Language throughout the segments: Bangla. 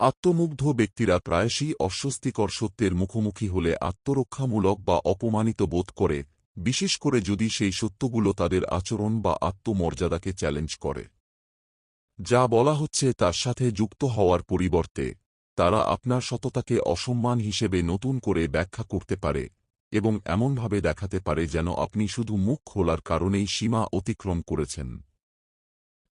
আত্মমুগ্ধ ব্যক্তিরা প্রায়শই অস্বস্তিকর সত্যের মুখোমুখি হলে আত্মরক্ষামূলক বা অপমানিত বোধ করে, বিশেষ করে যদি সেই সত্যগুলো তাদের আচরণ বা আত্মমর্যাদাকে চ্যালেঞ্জ করে। যা বলা হচ্ছে তার সাথে যুক্ত হওয়ার পরিবর্তে তারা আপনার সততাকে অসম্মান হিসেবে নতুন করে ব্যাখ্যা করতে পারে এবং এমনভাবে দেখাতে পারে যেন আপনি শুধু মুখ খোলার কারণেই সীমা অতিক্রম করেছেন।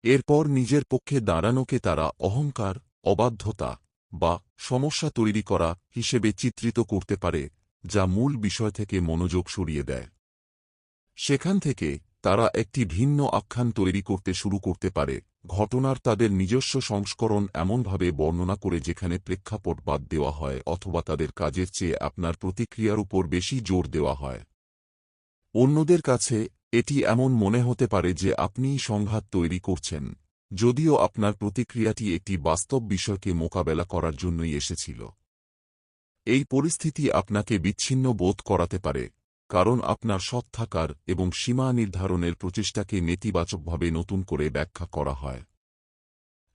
এরপর নিজের পক্ষে দাঁড়ানোকে তারা অহংকার, অবাধ্যতা বা সমস্যা তৈরি করা হিসেবে চিত্রিত করতে পারে, যা মূল বিষয় থেকে মনোযোগ সরিয়ে দেয়। সেখান থেকে তারা একটি ভিন্ন আখ্যান তৈরি করতে শুরু করতে পারে, ঘটনার তাদের নিজস্ব সংস্করণ এমনভাবে বর্ণনা করে যেখানে প্রেক্ষাপট বাদ দেওয়া হয় অথবা তাদের কাজের চেয়ে আপনার প্রতিক্রিয়ার উপর বেশি জোর দেওয়া হয়। অন্যদের কাছে এটি এমন মনে হতে পারে যে আপনিই সংঘাত তৈরি করছেন, যদিও আপনার প্রতিক্রিয়াটি একটি বাস্তব বিষয়কে মোকাবেলা করার জন্যই এসেছিল। এই পরিস্থিতি আপনাকে বিচ্ছিন্ন বোধ করাতে পারে, কারণ আপনার সৎ থাকার এবং সীমা নির্ধারণের প্রচেষ্টাকে নেতিবাচকভাবে নতুন করে ব্যাখ্যা করা হয়।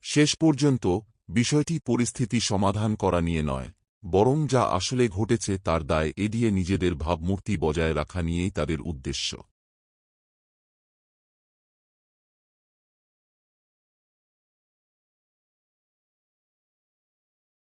শেষ পর্যন্ত বিষয়টি পরিস্থিতি সমাধান করা নিয়ে নয়, বরং যা আসলে ঘটেছে তার দায় এড়িয়ে নিজেদের ভাবমূর্তি বজায় রাখা নিয়েই তাদের উদ্দেশ্য।